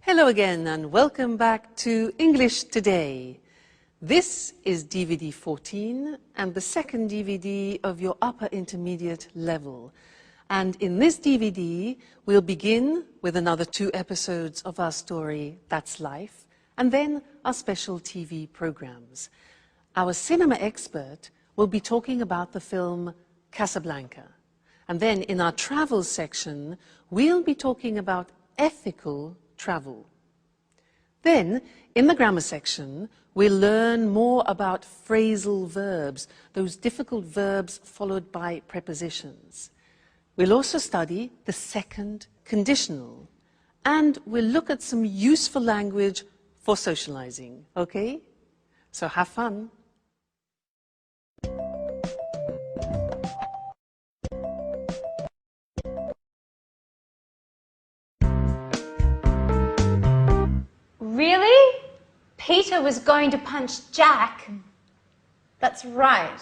Hello again and welcome back to English Today. This is DVD 14 and the second DVD of your upper intermediate level. And in this DVD, we'll begin with another 2 episodes of our story, That's Life, and then our special TV programs. Our cinema expert will be talking about the film Casablanca. And then in our travel section, we'll be talking about ethical travel. Then, in the grammar section, we'll learn more about phrasal verbs, those difficult verbs followed by prepositions. We'll also study the second conditional, and we'll look at some useful language for socializing, okay? So have fun. Really? Peter was going to punch Jack? That's right.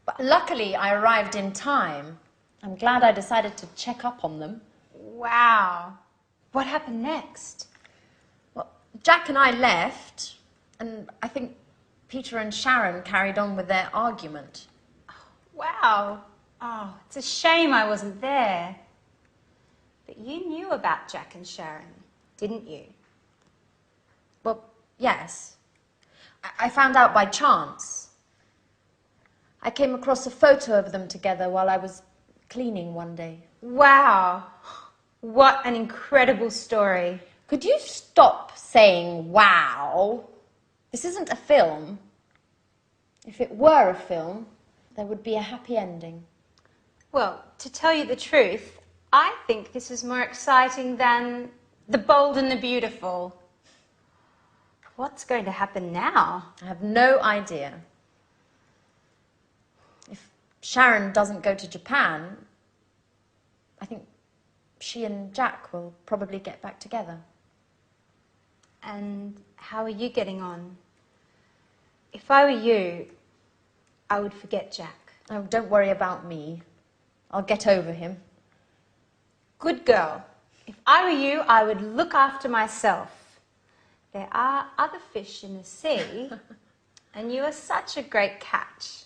But luckily I arrived in time. I'm glad I decided to check up on them. Wow. What happened next? Well, Jack and I left, and I think Peter and Sharon carried on with their argument. Wow. Oh, it's a shame I wasn't there. But you knew about Jack and Sharon, didn't you? Well, yes. I found out by chance. I came across a photo of them together while I was cleaning one day. Wow. What an incredible story. Could you stop saying wow? This isn't a film. If it were a film, there would be a happy ending. Well, to tell you the truth, I think this is more exciting than The Bold and the Beautiful. What's going to happen now? I have no idea. If Sharon doesn't go to Japan, I think she and Jack will probably get back together. And how are you getting on? If I were you, I would forget Jack. Oh, don't worry about me. I'll get over him. Good girl. If I were you, I would look after myself. There are other fish in the sea, and you are such a great catch.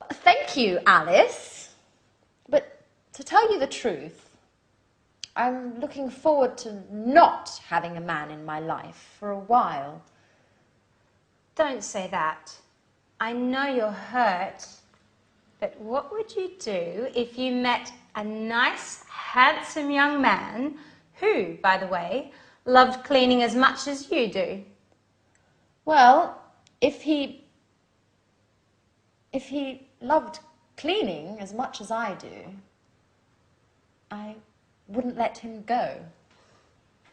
Thank you, Alice. But to tell you the truth, I'm looking forward to not having a man in my life for a while. Don't say that. I know you're hurt, but what would you do if you met a nice, handsome young man who, by the way, loved cleaning as much as you do? Well, if he loved cleaning as much as I do, I wouldn't let him go.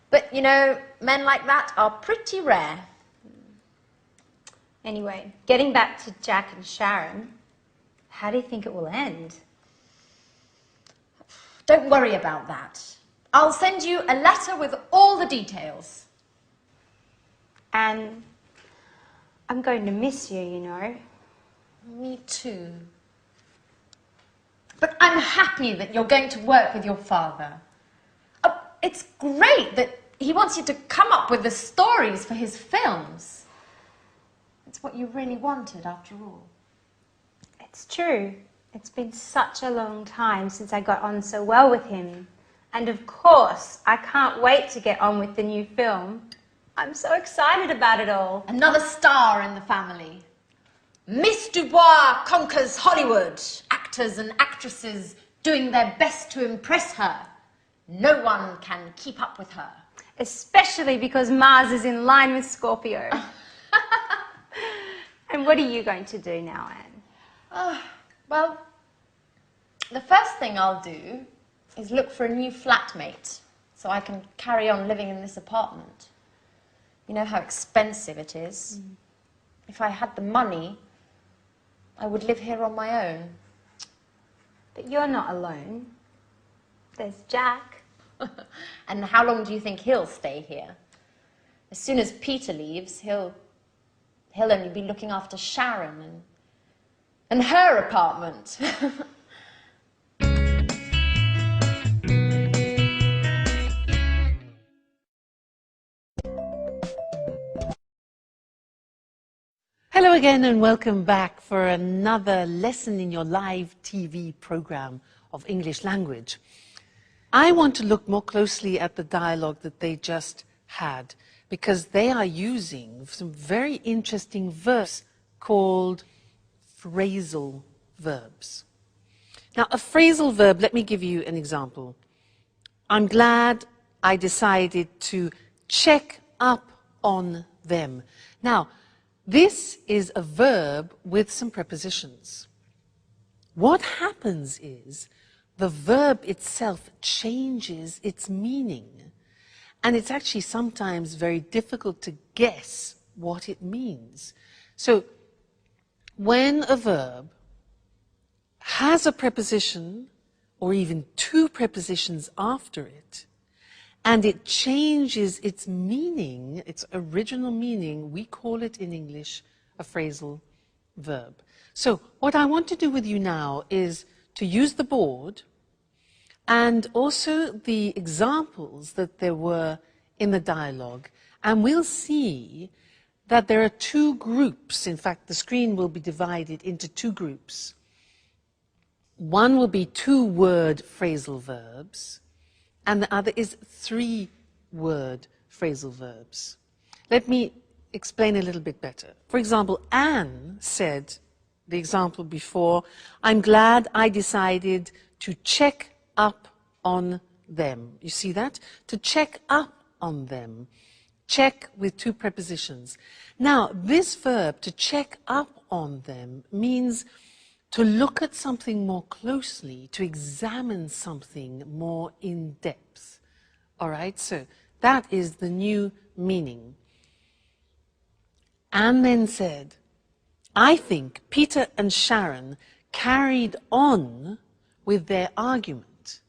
But, you know, men like that are pretty rare. Anyway, getting back to Jack and Sharon, how do you think it will end? Don't worry about that. I'll send you a letter with all the details. And I'm going to miss you, you know. Me too. But I'm happy that you're going to work with your father. It's great that he wants you to come up with the stories for his films. It's what you really wanted, after all. It's true. It's been such a long time since I got on so well with him. And of course, I can't wait to get on with the new film. I'm so excited about it all. Another star in the family. Miss Dubois conquers Hollywood. Actors and actresses doing their best to impress her. No one can keep up with her. Especially because Mars is in line with Scorpio. And what are you going to do now, Anne? Well, the first thing I'll do is look for a new flatmate so I can carry on living in this apartment. You know how expensive it is. If I had the money, I would live here on my own. But you're not alone. There's Jack. And how long do you think he'll stay here? As soon as Peter leaves, he'll only be looking after Sharon and her apartment. Hello again and welcome back for another lesson in your live TV program of English language. I want to look more closely at the dialogue that they just had because they are using some very interesting verbs called phrasal verbs. Now, a phrasal verb, let me give you an example. I'm glad I decided to check up on them. Now, this is a verb with some prepositions. What happens is the verb itself changes its meaning, and it's actually sometimes very difficult to guess what it means. So, when a verb has a preposition, or even two prepositions after it, and it changes its meaning, its original meaning, we call it in English a phrasal verb. So what I want to do with you now is to use the board and also the examples that there were in the dialogue, and we'll see that there are two groups. In fact, the screen will be divided into two groups. One will be two-word phrasal verbs, and the other is three-word phrasal verbs. Let me explain a little bit better. For example, Anne said, the example before, I'm glad I decided to check up on them. You see that? To check up on them. Check with two prepositions. Now, this verb, to check up on them, means to look at something more closely, to examine something more in depth. All right, so that is the new meaning. Anne then said, I think Peter and Sharon carried on with their argument.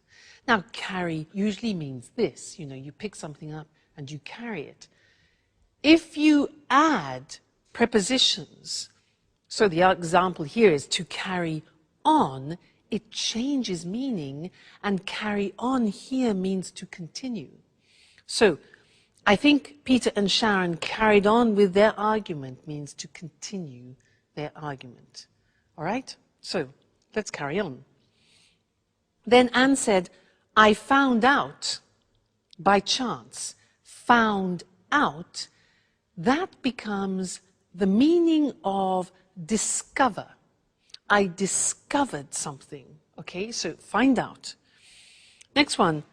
Now, carry usually means this, you pick something up and you carry it. If you add prepositions, so the example here is to carry on, it changes meaning, and carry on here means to continue. So, I think Peter and Sharon carried on with their argument means to continue their argument. All right? So, let's carry on. Then Anne said, I found out by chance. Found out, that becomes the meaning of discover. I discovered something. Okay, so find out. Next one.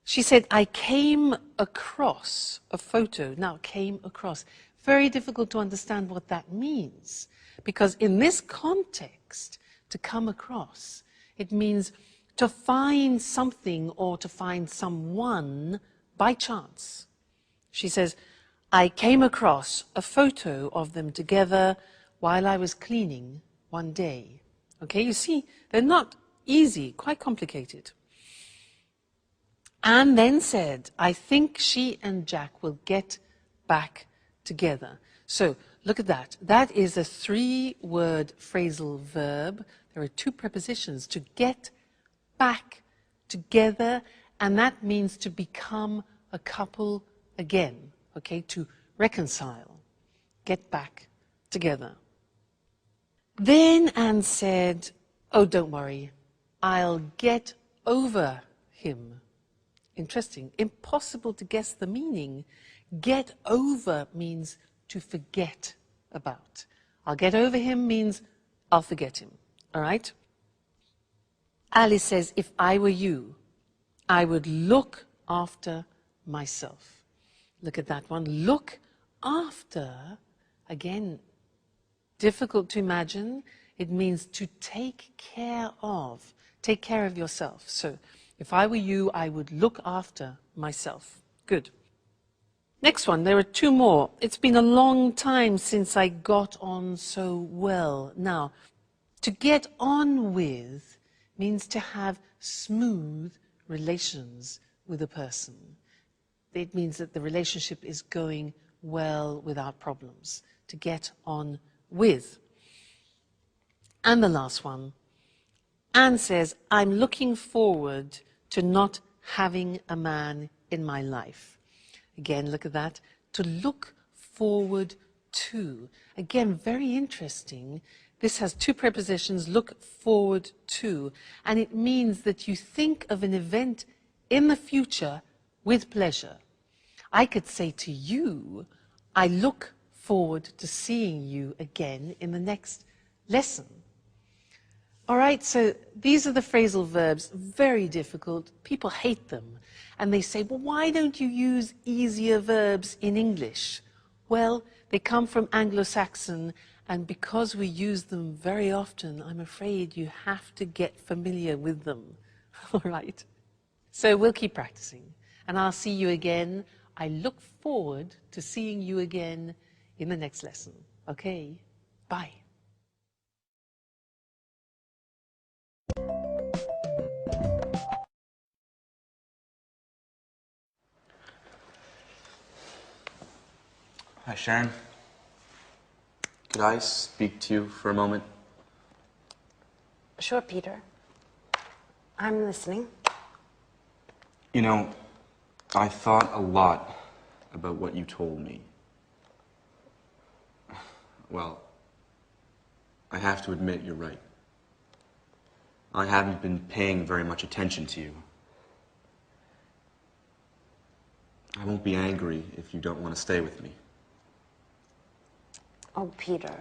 She said, I came across a photo. Now, came across. Very difficult to understand what that means. Because in this context, to come across, it means to find something or to find someone by chance. She says, I came across a photo of them together while I was cleaning one day. Okay, you see, they're not easy, quite complicated. Anne then said, I think she and Jack will get back together. So, look at that. That is a three-word phrasal verb. There are two prepositions, to get back together, and that means to become a couple again. Okay, to reconcile, get back together. Then Anne said, oh, don't worry, I'll get over him. Interesting, impossible to guess the meaning. Get over means to forget about. I'll get over him means I'll forget him, all right? Alice says, if I were you, I would look after myself. Look at that one. Look after, again, difficult to imagine. It means to take care of. Take care of yourself. So, if I were you, I would look after myself. Good. Next one, there are two more. It's been a long time since I got on so well. Now, to get on with means to have smooth relations with a person. It means that the relationship is going well without problems. To get on with. And the last one. Anne says, I'm looking forward to not having a man in my life. Again, look at that. To look forward to. Again, very interesting. This has two prepositions, look forward to, and it means that you think of an event in the future with pleasure. I could say to you, I look forward to seeing you again in the next lesson. All right, so these are the phrasal verbs, very difficult. People hate them. And they say, well, why don't you use easier verbs in English? Well, they come from Anglo-Saxon, and because we use them very often, I'm afraid you have to get familiar with them. All right? So we'll keep practicing, and I'll see you again. I look forward to seeing you again in the next lesson. Okay? Bye. Hi, Sharon. Could I speak to you for a moment? Sure, Peter. I'm listening. You know, I thought a lot about what you told me. Well, I have to admit you're right. I haven't been paying very much attention to you. I won't be angry if you don't want to stay with me. Oh, Peter.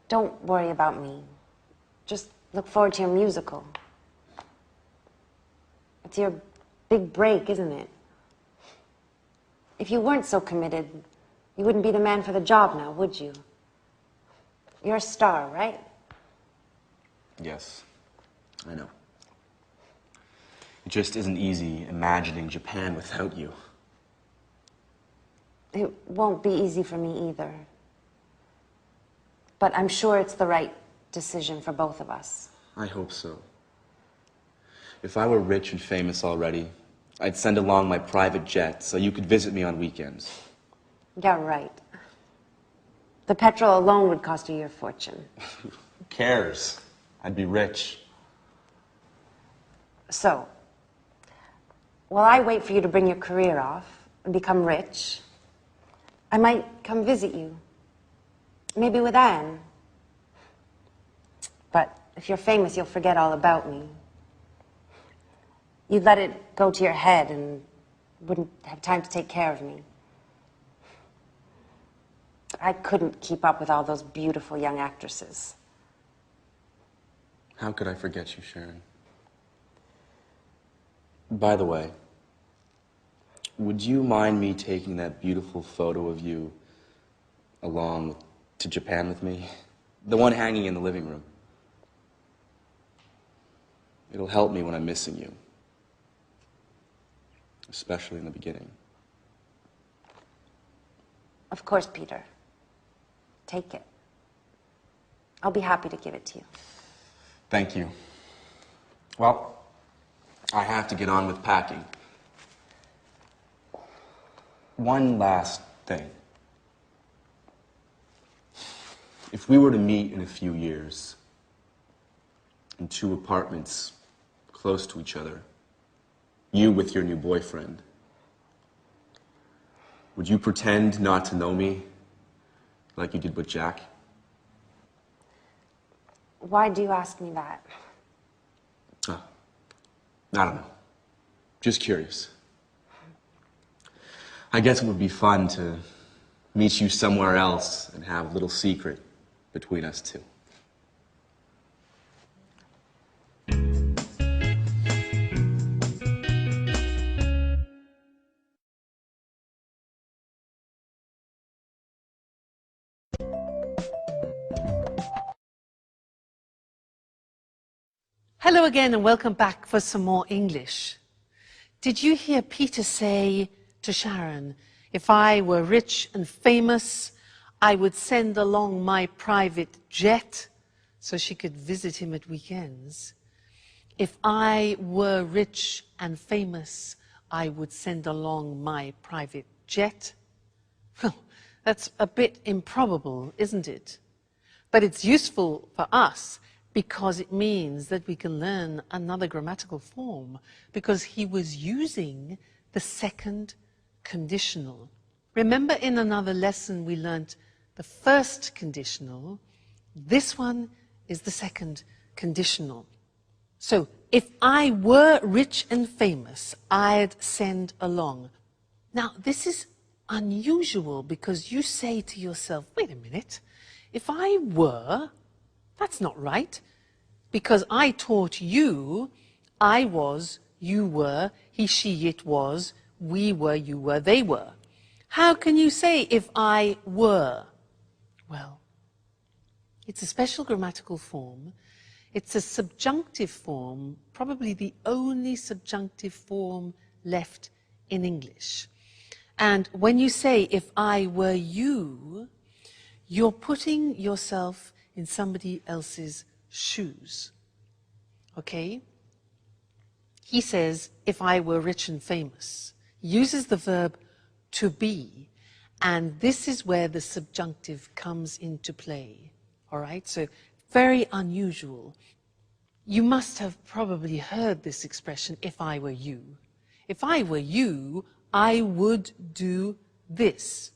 Don't worry about me. Just look forward to your musical. It's your big break, isn't it? If you weren't so committed, you wouldn't be the man for the job now, would you? You're a star, right? Yes, I know. It just isn't easy imagining Japan without you. It won't be easy for me either. But I'm sure it's the right decision for both of us. I hope so. If I were rich and famous already, I'd send along my private jet so you could visit me on weekends. Yeah, right. The petrol alone would cost you your fortune. Who cares? I'd be rich. So, while I wait for you to bring your career off and become rich, I might come visit you. Maybe with Anne. But if you're famous, you'll forget all about me. You'd let it go to your head and wouldn't have time to take care of me. I couldn't keep up with all those beautiful young actresses. How could I forget you, Sharon? By the way, would you mind me taking that beautiful photo of you along to Japan with me? The one hanging in the living room. It'll help me when I'm missing you. Especially in the beginning. Of course, Peter. Take it. I'll be happy to give it to you. Thank you. Well, I have to get on with packing. One last thing. If we were to meet in a few years, in two apartments close to each other, you with your new boyfriend, would you pretend not to know me like you did with Jack? Why do you ask me that? I don't know. Just curious. I guess it would be fun to meet you somewhere else and have a little secret between us two. Hello again and welcome back for some more English. Did you hear Peter say to Sharon, if I were rich and famous, I would send along my private jet so she could visit him at weekends? If I were rich and famous, I would send along my private jet? Well, that's a bit improbable, isn't it? But it's useful for us because it means that we can learn another grammatical form, because he was using the second conditional. Remember in another lesson we learnt the first conditional. This one is the second conditional. So, if I were rich and famous, I'd send along. Now, this is unusual because you say to yourself, wait a minute, if I were, that's not right. Because I taught you, I was, you were, he, she, it was, we were, you were, they were. How can you say if I were? Well, it's a special grammatical form. It's a subjunctive form, probably the only subjunctive form left in English. And when you say, if I were you, you're putting yourself in somebody else's shoes. Okay? He says, if I were rich and famous. He uses the verb to be, and this is where the subjunctive comes into play. All right? So, very unusual. You must have probably heard this expression, if I were you. If I were you, I would do this.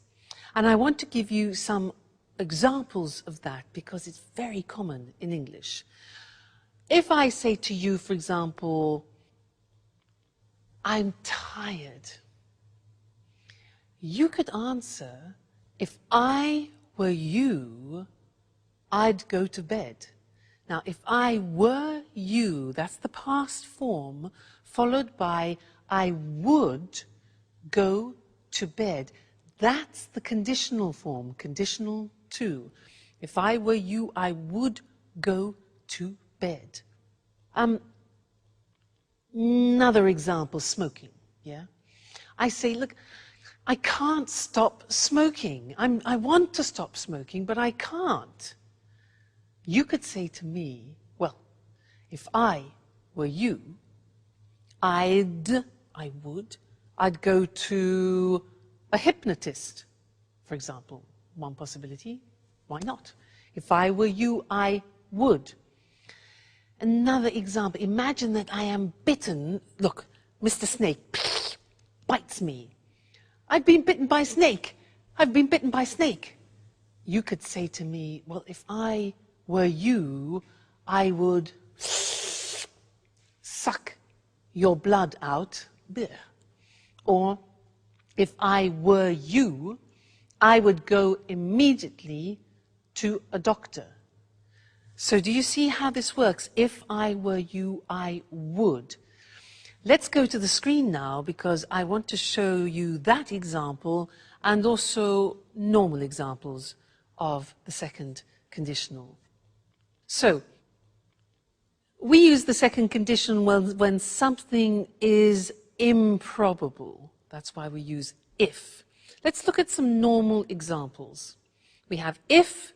And I want to give you some examples of that because it's very common in English. If I say to you, for example, I'm tired, you could answer, if I were you, I'd go to bed. Now, if I were you, that's the past form, followed by I would go to bed. That's the conditional form, conditional to. If I were you, I would go to bed. Another example, smoking, yeah? I say, look, I can't stop smoking. I want to stop smoking, but I can't. You could say to me, well, if I were you, I'd go to a hypnotist, for example. One possibility, why not? If I were you, I would. Another example, imagine that I am bitten. Look, Mr. Snake bites me. I've been bitten by a snake. I've been bitten by a snake. You could say to me, well, if I were you, I would suck your blood out. Or, if I were you, I would go immediately to a doctor. So do you see how this works? If I were you, I would. Let's go to the screen now because I want to show you that example and also normal examples of the second conditional. So, we use the second conditional when something is improbable. That's why we use if. Let's look at some normal examples. We have if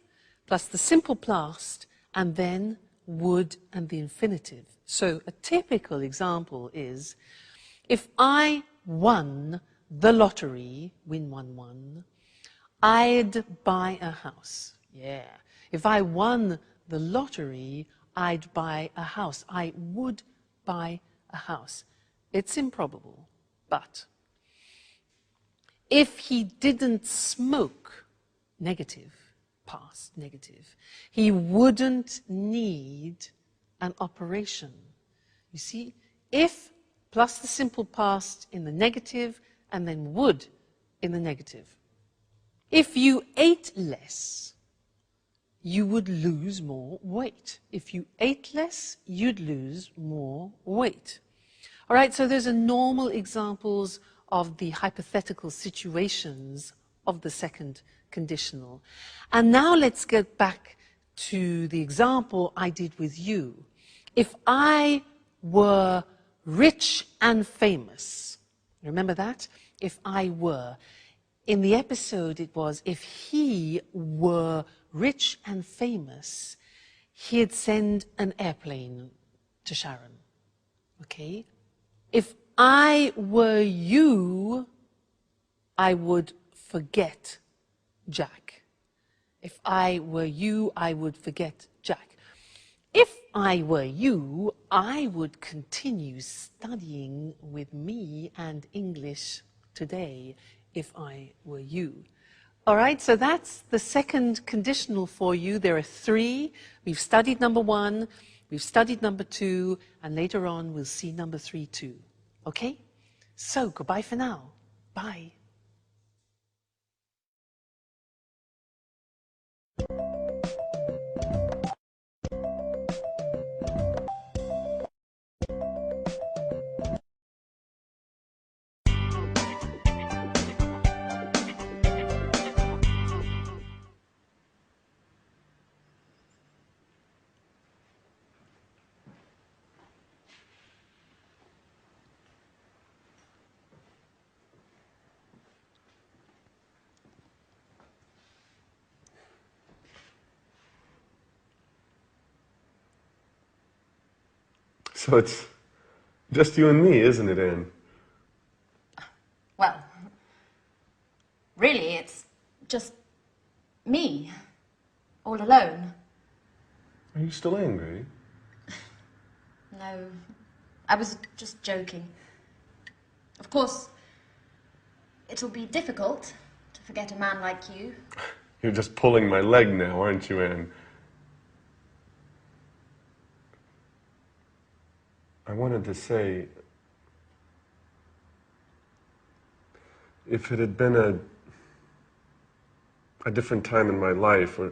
plus the simple past and then would and the infinitive. So a typical example is, if I won the lottery, win 1-1, I'd buy a house. Yeah. If I won the lottery, I'd buy a house. I would buy a house. It's improbable, but if he didn't smoke, negative, past, negative, he wouldn't need an operation. You see, if plus the simple past in the negative and then would in the negative. If you ate less, you would lose more weight. If you ate less, you'd lose more weight. All right, so those are normal examples of the hypothetical situations of the second conditional. And now let's get back to the example I did with you. If I were rich and famous, remember that? If I were. In the episode it was, if he were rich and famous, he'd send an airplane to Sharon. Okay? If I were you, I would forget Jack. If I were you, I would forget Jack. If I were you, I would continue studying with me and English today, if I were you. All right, so that's the second conditional for you. There are three. We've studied number one, we've studied number two, and later on we'll see number three too. Okay? So, goodbye for now. Bye. So it's just you and me, isn't it, Anne? Well, really, it's just me, all alone. Are you still angry? No, I was just joking. Of course, it'll be difficult to forget a man like you. You're just pulling my leg now, aren't you, Anne? I wanted to say, if it had been a different time in my life, or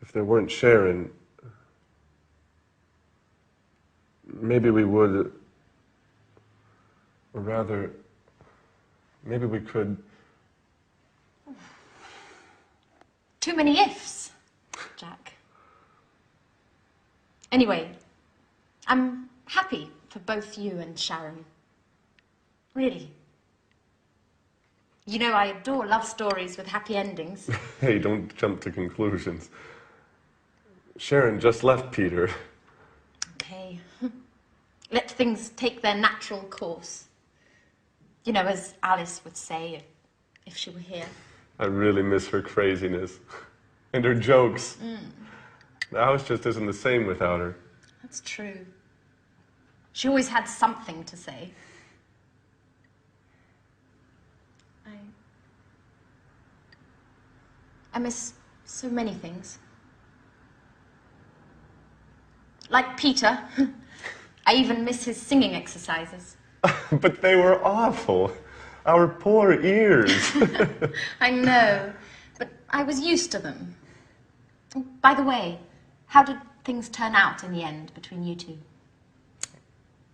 if there weren't Sharon, maybe we would, or rather, maybe we could. Too many ifs, Jack. Anyway, I'm happy for both you and Sharon. Really. You know, I adore love stories with happy endings. Hey, don't jump to conclusions. Sharon just left Peter. Okay. Let things take their natural course. You know, as Alice would say if she were here. I really miss her craziness. And her jokes. The house just isn't the same without her. That's true. She always had something to say. I miss so many things. Like Peter. I even miss his singing exercises. But they were awful. Our poor ears. I know, but I was used to them. By the way, how did things turn out in the end between you two?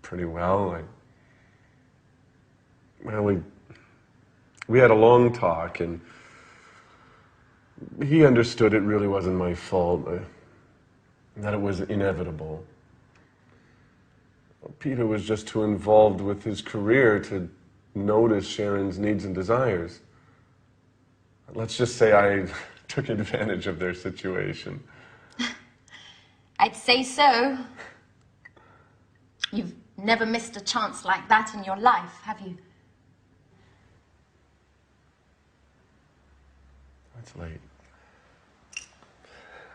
Pretty well. We had a long talk, and he understood it really wasn't my fault, that it was inevitable. Peter was just too involved with his career to notice Sharon's needs and desires. Let's just say I took advantage of their situation. I'd say so. You've never missed a chance like that in your life, have you? It's late.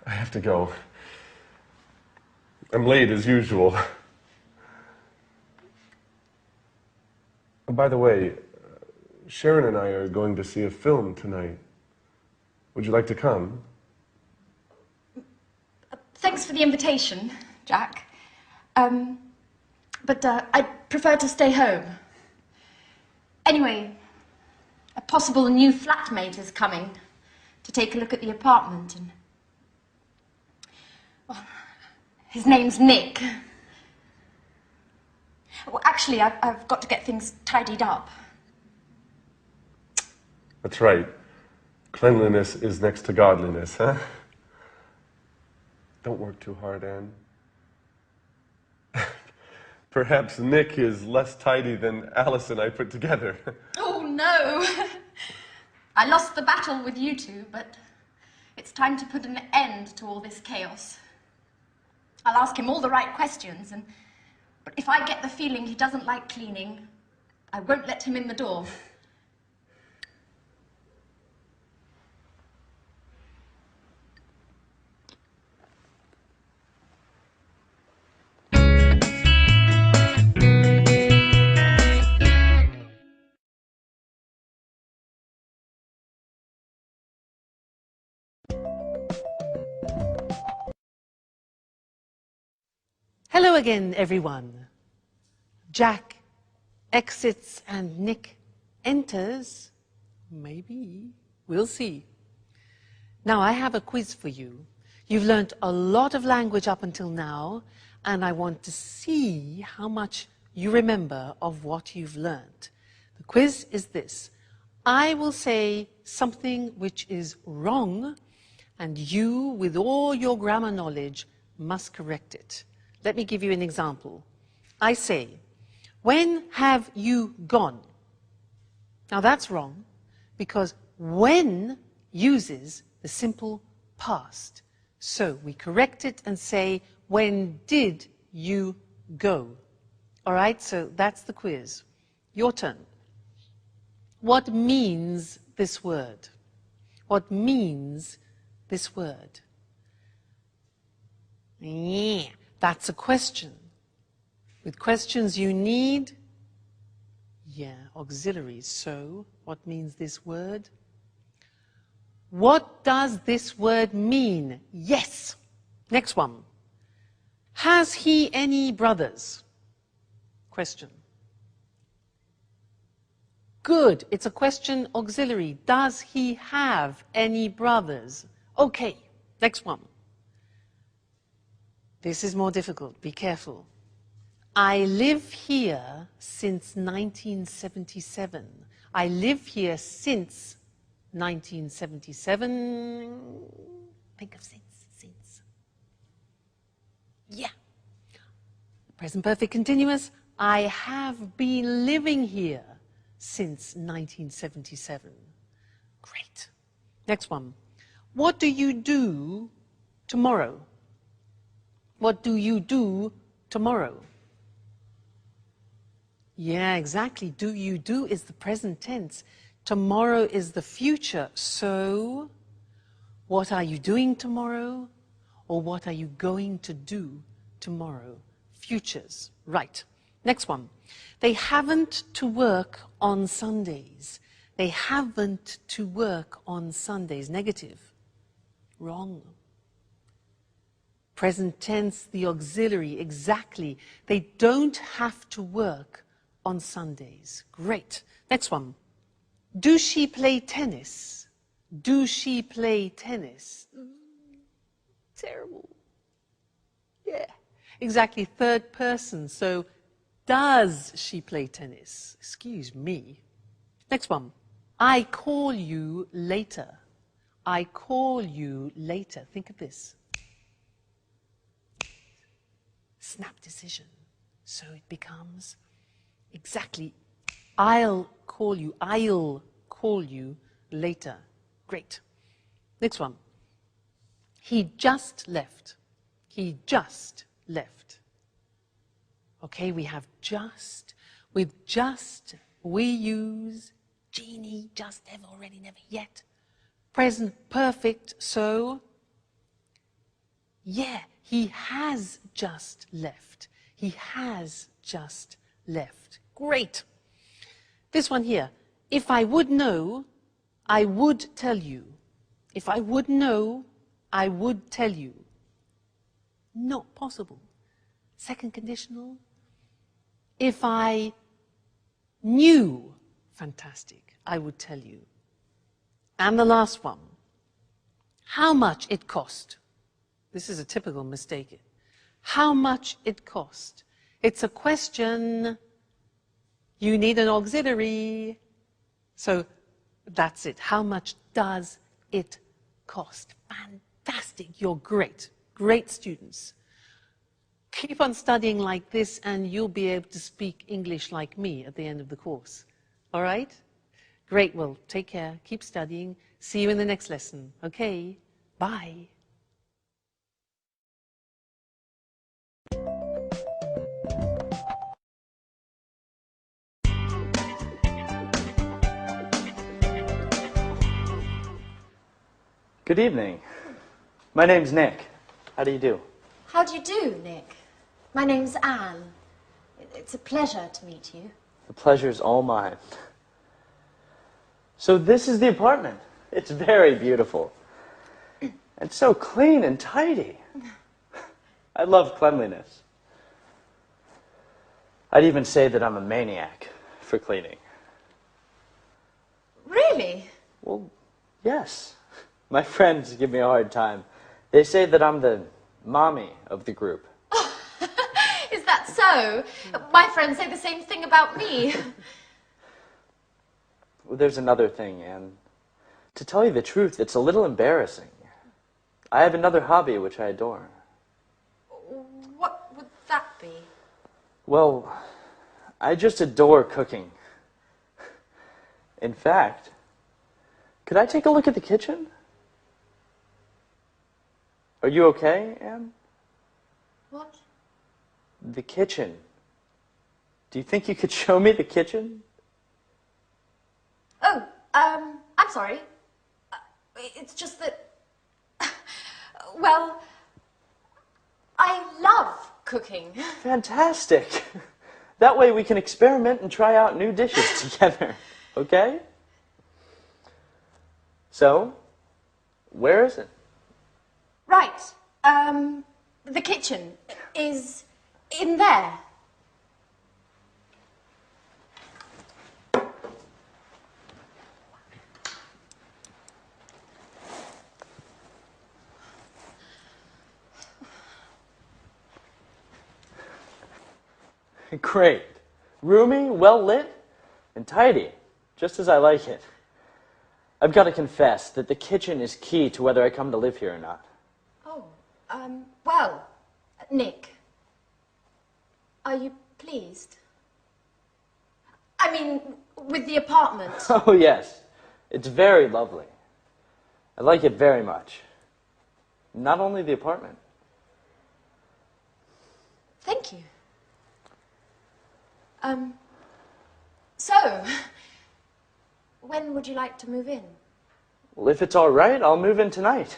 I have to go. I'm late as usual. By the way, Sharon and I are going to see a film tonight. Would you like to come? Thanks for the invitation, Jack. But I'd prefer to stay home. Anyway, a possible new flatmate is coming to take a look at the apartment, and well, his name's Nick. Well, actually, I've got to get things tidied up. That's right. Cleanliness is next to godliness, huh? Don't work too hard, Anne. Perhaps Nick is less tidy than Alice and I put together. Oh, no. I lost the battle with you two, but it's time to put an end to all this chaos. I'll ask him all the right questions, but if I get the feeling he doesn't like cleaning, I won't let him in the door. Hello again, everyone. Jack exits and Nick enters. Maybe. We'll see. Now, I have a quiz for you. You've learnt a lot of language up until now, and I want to see how much you remember of what you've learnt. The quiz is this. I will say something which is wrong, and you, with all your grammar knowledge, must correct it. Let me give you an example. I say, when have you gone? Now that's wrong, because when uses the simple past. So we correct it and say, when did you go? All right, so that's the quiz. Your turn. What means this word? What means this word? Yeah, that's a question. With questions you need, auxiliaries. So, what means this word? What does this word mean? Yes. Next one. Has he any brothers? Question. Good. It's a question auxiliary. Does he have any brothers? Okay. Next one. This is more difficult. Be careful. I live here since 1977. I live here since 1977. Think of since. Yeah. Present perfect continuous. I have been living here since 1977. Great. Next one. What do you do tomorrow? What do you do tomorrow? Yeah, exactly. Do you do is the present tense. Tomorrow is the future. So, what are you doing tomorrow? Or what are you going to do tomorrow? Futures. Right. Next one. They haven't to work on Sundays. They haven't to work on Sundays. Negative. Wrong. Present tense, the auxiliary. Exactly. They don't have to work on Sundays. Great. Next one. Do she play tennis? Do she play tennis? Terrible. Yeah. Exactly. Third person. So, does she play tennis? Excuse me. Next one. I call you later. I call you later. Think of this. Snap decision. So it becomes exactly, I'll call you later. Great. Next one. He just left. He just left. Okay, we have just. With just, we use genie, just, ever, already, never, yet. Present perfect, so, yeah, he has just left. He has just left. Great. This one here. If I would know, I would tell you. If I would know, I would tell you. Not possible. Second conditional. If I knew, fantastic, I would tell you. And the last one. How much it cost. This is a typical mistake. How much it cost. It's a question. You need an auxiliary. So that's it. How much does it cost? Fantastic. You're great. Great students. Keep on studying like this and you'll be able to speak English like me at the end of the course. All right? Great. Well, take care. Keep studying. See you in the next lesson. Okay? Bye. Good evening. My name's Nick. How do you do? How do you do, Nick? My name's Anne. It's a pleasure to meet you. The pleasure's all mine. So this is the apartment. It's very beautiful. It's so clean and tidy. I love cleanliness. I'd even say that I'm a maniac for cleaning. Really? Well, yes. My friends give me a hard time. They say that I'm the mommy of the group. Is that so? My friends say the same thing about me. Well, there's another thing, Anne. To tell you the truth, it's a little embarrassing. I have another hobby which I adore. What would that be? Well, I just adore cooking. In fact, could I take a look at the kitchen? Are you okay, Anne? What? The kitchen. Do you think you could show me the kitchen? Oh, I'm sorry. It's just that, well, I love cooking. Fantastic. That way we can experiment and try out new dishes together, okay? So, where is it? Right. The kitchen is in there. Great. Roomy, well lit, and tidy, just as I like it. I've got to confess that the kitchen is key to whether I come to live here or not. Oh, well, Nick, are you pleased? I mean, with the apartment. Oh, yes. It's very lovely. I like it very much. Not only the apartment. Thank you. So, when would you like to move in? Well, if it's all right, I'll move in tonight.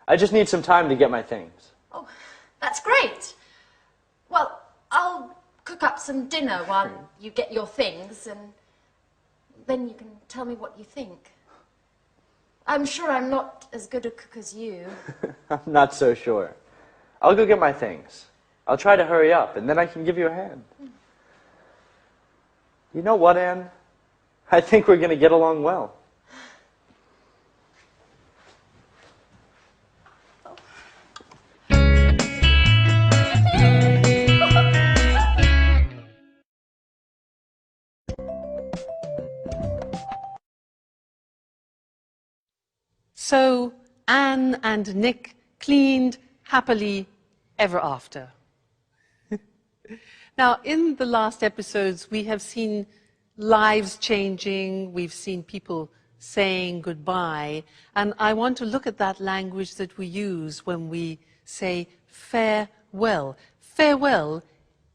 I just need some time to get my things. Oh, that's great. Well, I'll cook up some dinner while you get your things, and then you can tell me what you think. I'm sure I'm not as good a cook as you. I'm not so sure. I'll go get my things. I'll try to hurry up, and then I can give you a hand. You know what, Anne? I think we're going to get along well. So Anne and Nick cleaned happily ever after. Now, in the last episodes, we have seen lives changing, we've seen people saying goodbye, and I want to look at that language that we use when we say farewell. Farewell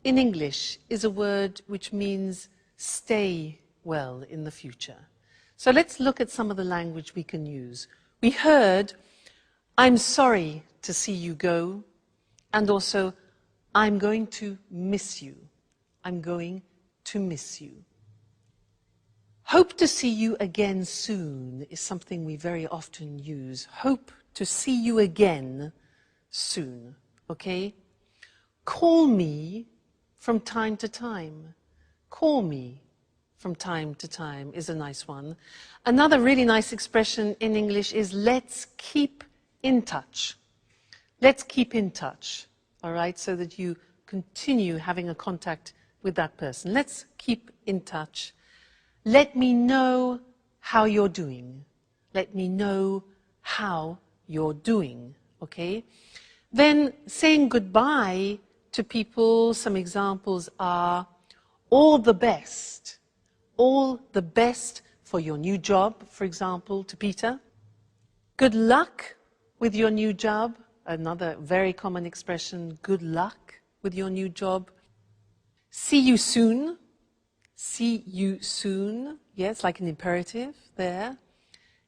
in English is a word which means stay well in the future. So let's look at some of the language we can use. We heard, I'm sorry to see you go, and also, I'm going to miss you. I'm going to miss you. Hope to see you again soon is something we very often use. Hope to see you again soon, okay? Call me from time to time. Call me from time to time is a nice one. Another really nice expression in English is let's keep in touch. Let's keep in touch, all right, so that you continue having a contact with that person. Let's keep in touch. Let me know how you're doing. Let me know how you're doing, okay? Then saying goodbye to people, some examples are all the best. All the best for your new job, for example, to Peter. Good luck with your new job. Another very common expression, good luck with your new job. See you soon. See you soon. Yes, like an imperative there.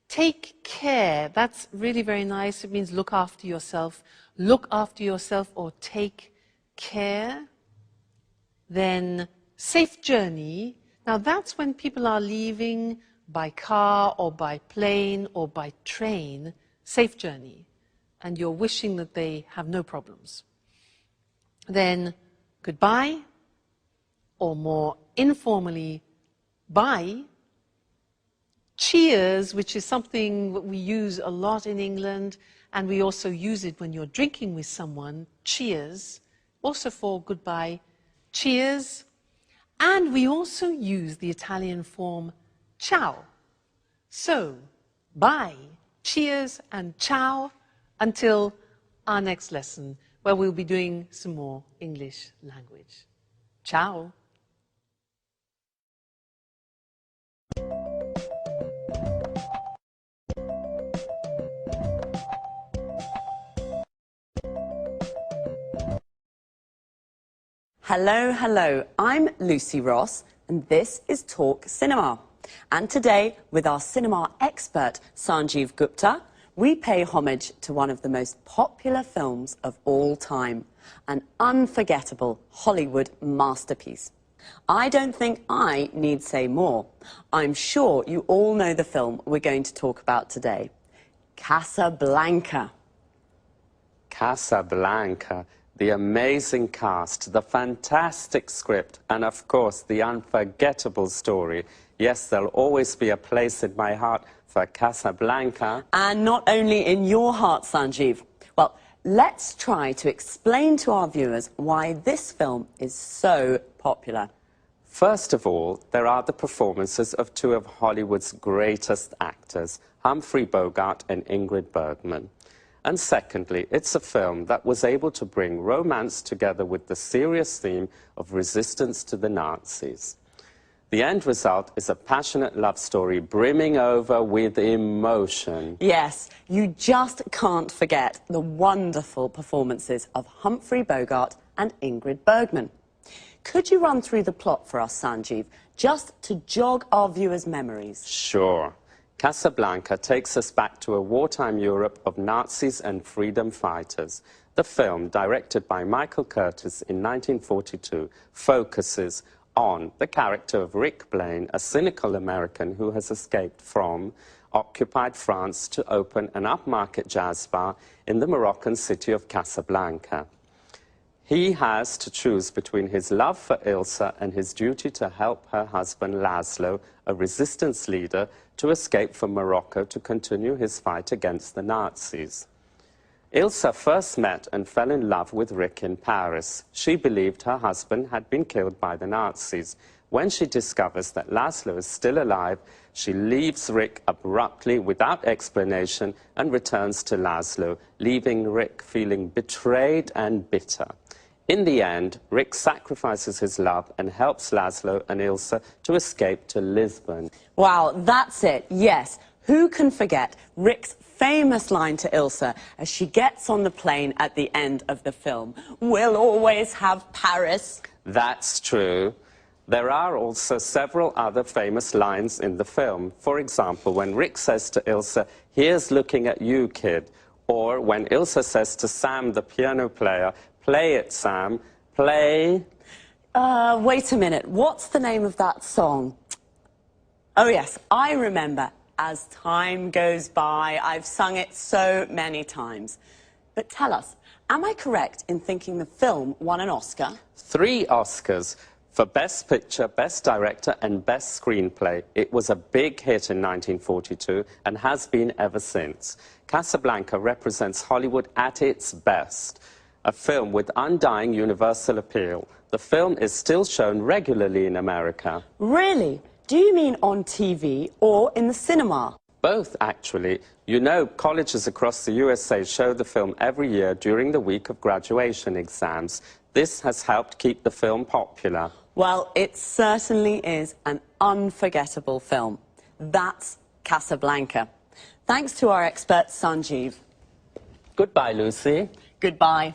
Take care. That's really very nice. It means look after yourself. Look after yourself or take care. Then safe journey. Now that's when people are leaving by car or by plane or by train. Safe journey. And you're wishing that they have no problems. Then goodbye, or more informally, bye. Cheers, which is something that we use a lot in England, and we also use it when you're drinking with someone. Cheers, also for goodbye. Cheers. And we also use the Italian form ciao. So, bye, cheers, and ciao until our next lesson, where we'll be doing some more English language. Ciao. Hello, hello. I'm Lucy Ross, and this is Talk Cinema. And today, with our cinema expert, Sanjeev Gupta, we pay homage to one of the most popular films of all time, an unforgettable Hollywood masterpiece. I don't think I need say more. I'm sure you all know the film we're going to talk about today, Casablanca. Casablanca. The amazing cast, the fantastic script, and of course the unforgettable story. Yes, there'll always be a place in my heart for Casablanca. And not only in your heart, Sanjeev. Well, let's try to explain to our viewers why this film is so popular. First of all, there are the performances of two of Hollywood's greatest actors, Humphrey Bogart and Ingrid Bergman. And secondly, it's a film that was able to bring romance together with the serious theme of resistance to the Nazis. The end result is a passionate love story brimming over with emotion. Yes, you just can't forget the wonderful performances of Humphrey Bogart and Ingrid Bergman. Could you run through the plot for us, Sanjeev, just to jog our viewers' memories? Sure. Casablanca takes us back to a wartime Europe of Nazis and freedom fighters. The film, directed by Michael Curtiz in 1942, focuses on the character of Rick Blaine, a cynical American who has escaped from occupied France to open an upmarket jazz bar in the Moroccan city of Casablanca. He has to choose between his love for Ilsa and his duty to help her husband Laszlo, a resistance leader, to escape from Morocco to continue his fight against the Nazis. Ilsa first met and fell in love with Rick in Paris. She believed her husband had been killed by the Nazis. When she discovers that Laszlo is still alive, she leaves Rick abruptly without explanation and returns to Laszlo, leaving Rick feeling betrayed and bitter. In the end, Rick sacrifices his love and helps Laszlo and Ilsa to escape to Lisbon. Wow, that's it, yes. Who can forget Rick's famous line to Ilsa as she gets on the plane at the end of the film? We'll always have Paris. That's true. There are also several other famous lines in the film. For example, when Rick says to Ilsa, "Here's looking at you, kid." Or when Ilsa says to Sam, the piano player, "Play it, Sam, play." Wait a minute, what's the name of that song? Oh yes, I remember. As time goes by, I've sung it so many times. But tell us, am I correct in thinking the film won an Oscar? 3 Oscars for Best Picture, Best Director and Best Screenplay. It was a big hit in 1942 and has been ever since. Casablanca represents Hollywood at its best. A film with undying universal appeal. The film is still shown regularly in America. Really? Do you mean on TV or in the cinema? Both, actually. You know, colleges across the USA show the film every year during the week of graduation exams. This has helped keep the film popular. Well, it certainly is an unforgettable film. That's Casablanca. Thanks to our expert, Sanjeev. Goodbye, Lucy. Goodbye.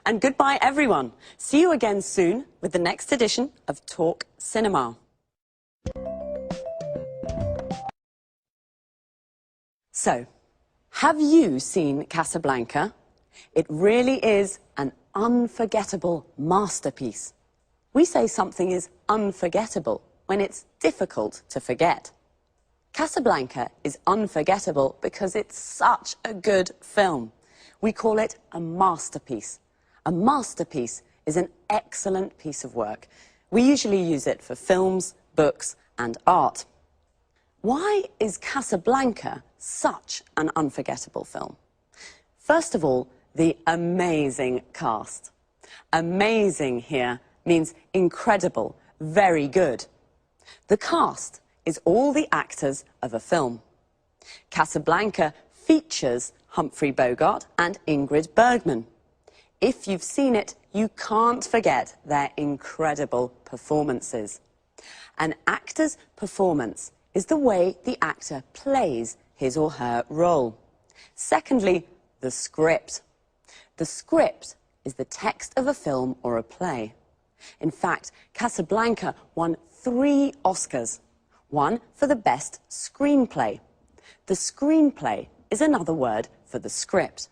And goodbye, everyone. See you again soon with the next edition of Talk Cinema. So, have you seen Casablanca? It really is an unforgettable masterpiece. We say something is unforgettable when it's difficult to forget. Casablanca is unforgettable because it's such a good film. We call it a masterpiece. A masterpiece is an excellent piece of work. We usually use it for films, books and art. Why is Casablanca such an unforgettable film? First of all, the amazing cast. Amazing here means incredible, very good. The cast is all the actors of a film. Casablanca features Humphrey Bogart and Ingrid Bergman. If you've seen it, you can't forget their incredible performances. An actor's performance is the way the actor plays his or her role. Secondly, the script. The script is the text of a film or a play. In fact, Casablanca won 3 Oscars, one for the best screenplay. The screenplay is another word for the script.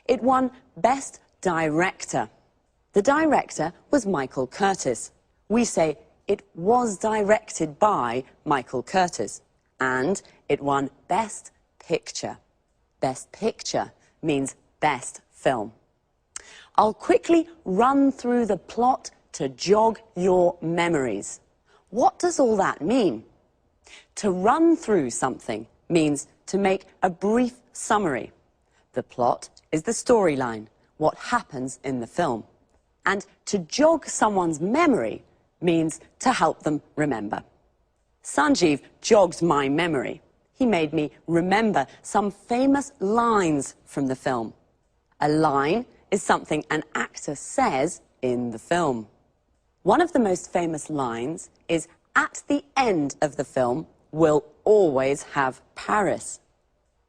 It won Best Director. The director was Michael Curtiz. We say it was directed by Michael Curtiz. And it won Best Picture. Best Picture means best film. I'll quickly run through the plot to jog your memories. What does all that mean? To run through something means to make a brief summary. The plot is the storyline, what happens in the film. And to jog someone's memory means to help them remember. Sanjeev jogged my memory. He made me remember some famous lines from the film. A line is something an actor says in the film. One of the most famous lines is, "At the end of the film, we'll always have Paris."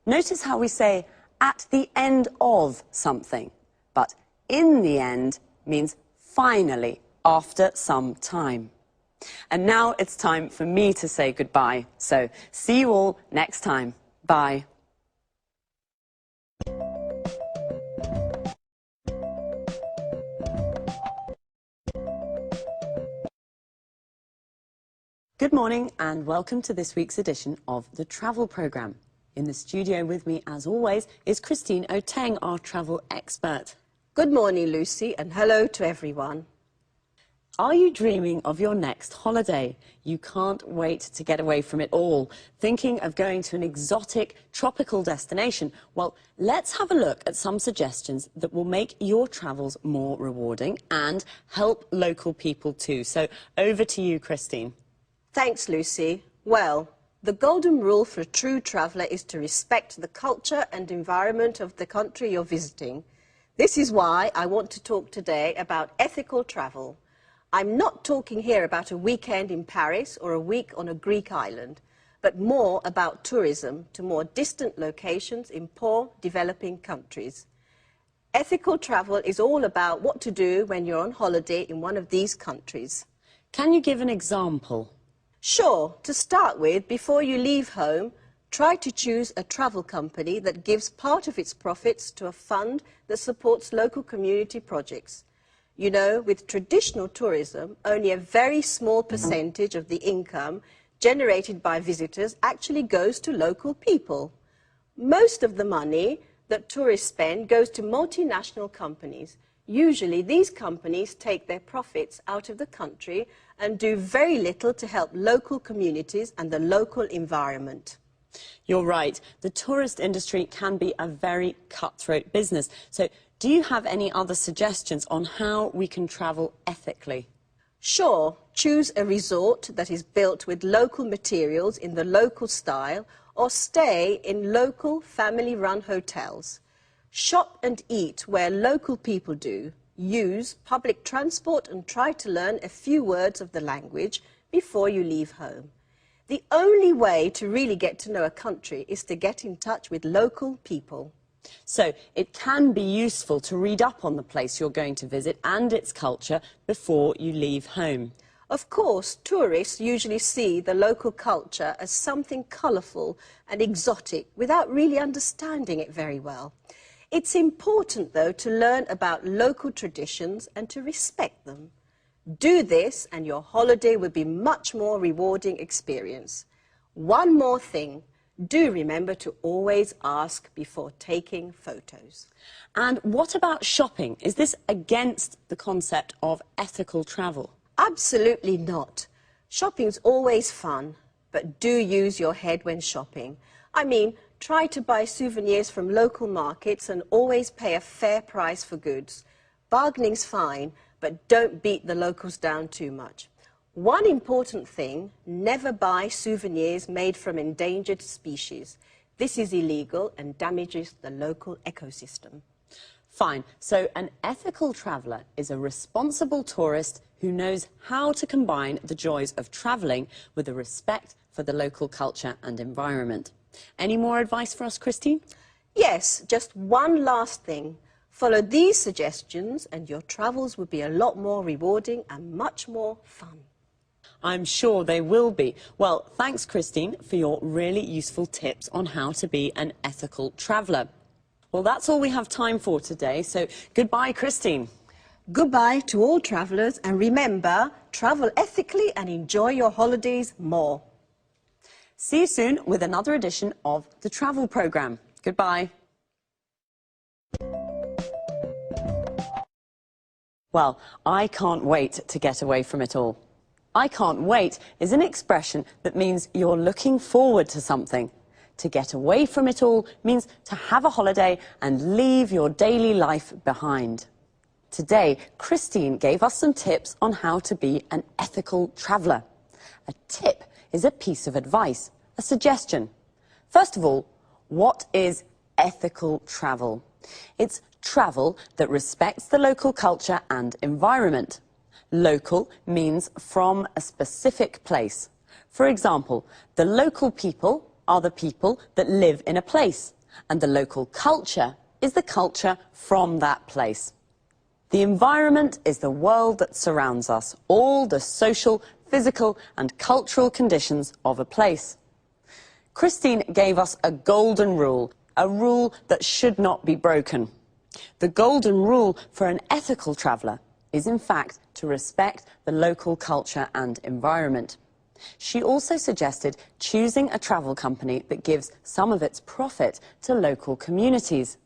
Notice how we say, "at the end of something," but "in the end" means finally, after some time. And now it's time for me to say goodbye. So, see you all next time. Bye. Good morning and welcome to this week's edition of the Travel Programme. In the studio with me, as always, is Christine Oteng, our travel expert. Good morning, Lucy, and hello to everyone. Are you dreaming of your next holiday? You can't wait to get away from it all. Thinking of going to an exotic, tropical destination? Well, let's have a look at some suggestions that will make your travels more rewarding and help local people too. So, over to you, Christine. Thanks, Lucy. Well, the golden rule for a true traveller is to respect the culture and environment of the country you're visiting. This is why I want to talk today about ethical travel. I'm not talking here about a weekend in Paris or a week on a Greek island, but more about tourism to more distant locations in poor, developing countries. Ethical travel is all about what to do when you're on holiday in one of these countries. Can you give an example? Sure. To start with, before you leave home, try to choose a travel company that gives part of its profits to a fund that supports local community projects. You know, with traditional tourism, only a very small percentage of the income generated by visitors actually goes to local people. Most of the money that tourists spend goes to multinational companies. Usually, these companies take their profits out of the country and do very little to help local communities and the local environment. You're right. The tourist industry can be a very cutthroat business. So, do you have any other suggestions on how we can travel ethically? Sure. Choose a resort that is built with local materials in the local style, or stay in local family-run hotels. Shop and eat where local people do. Use public transport and try to learn a few words of the language before you leave home. The only way to really get to know a country is to get in touch with local people. So, it can be useful to read up on the place you're going to visit and its culture before you leave home. Of course, tourists usually see the local culture as something colourful and exotic without really understanding it very well. It's important, though, to learn about local traditions and to respect them. Do this and your holiday will be much more rewarding experience. One more thing. Do remember to always ask before taking photos. And what about shopping? Is this against the concept of ethical travel? Absolutely not. Shopping's always fun, but do use your head when shopping. I mean, try to buy souvenirs from local markets and always pay a fair price for goods. Bargaining's fine, but don't beat the locals down too much. One important thing, never buy souvenirs made from endangered species. This is illegal and damages the local ecosystem. Fine. So an ethical traveller is a responsible tourist who knows how to combine the joys of travelling with a respect for the local culture and environment. Any more advice for us, Christine? Yes, just one last thing. Follow these suggestions and your travels will be a lot more rewarding and much more fun. I'm sure they will be. Well, thanks, Christine, for your really useful tips on how to be an ethical traveller. Well, that's all we have time for today, so goodbye, Christine. Goodbye to all travellers, and remember, travel ethically and enjoy your holidays more. See you soon with another edition of the Travel Programme. Goodbye. Well, I can't wait to get away from it all. I can't wait is an expression that means you're looking forward to something. To get away from it all means to have a holiday and leave your daily life behind. Today, Christine gave us some tips on how to be an ethical traveller. A tip is a piece of advice, a suggestion. First of all, what is ethical travel? It's travel that respects the local culture and environment. Local means from a specific place. For example, the local people are the people that live in a place, and the local culture is the culture from that place. The environment is the world that surrounds us, all the social, physical and cultural conditions of a place. Christine gave us a golden rule, a rule that should not be broken. The golden rule for an ethical traveller is, in fact, to respect the local culture and environment. She also suggested choosing a travel company that gives some of its profit to local communities.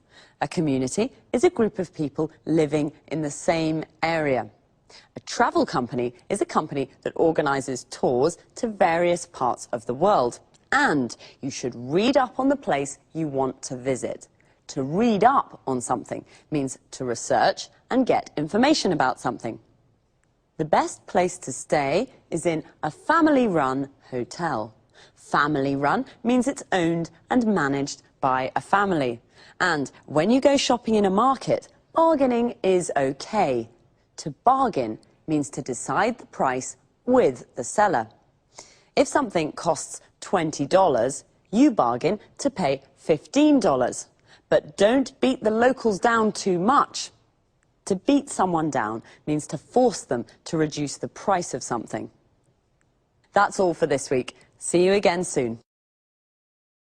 A community is a group of people living in the same area. A travel company is a company that organises tours to various parts of the world. And you should read up on the place you want to visit. To read up on something means to research and get information about something. The best place to stay is in a family-run hotel. Family-run means it's owned and managed by a family. And when you go shopping in a market, bargaining is okay. To bargain means to decide the price with the seller. If something costs $20, you bargain to pay $15. But don't beat the locals down too much. To beat someone down means to force them to reduce the price of something. That's all for this week. See you again soon.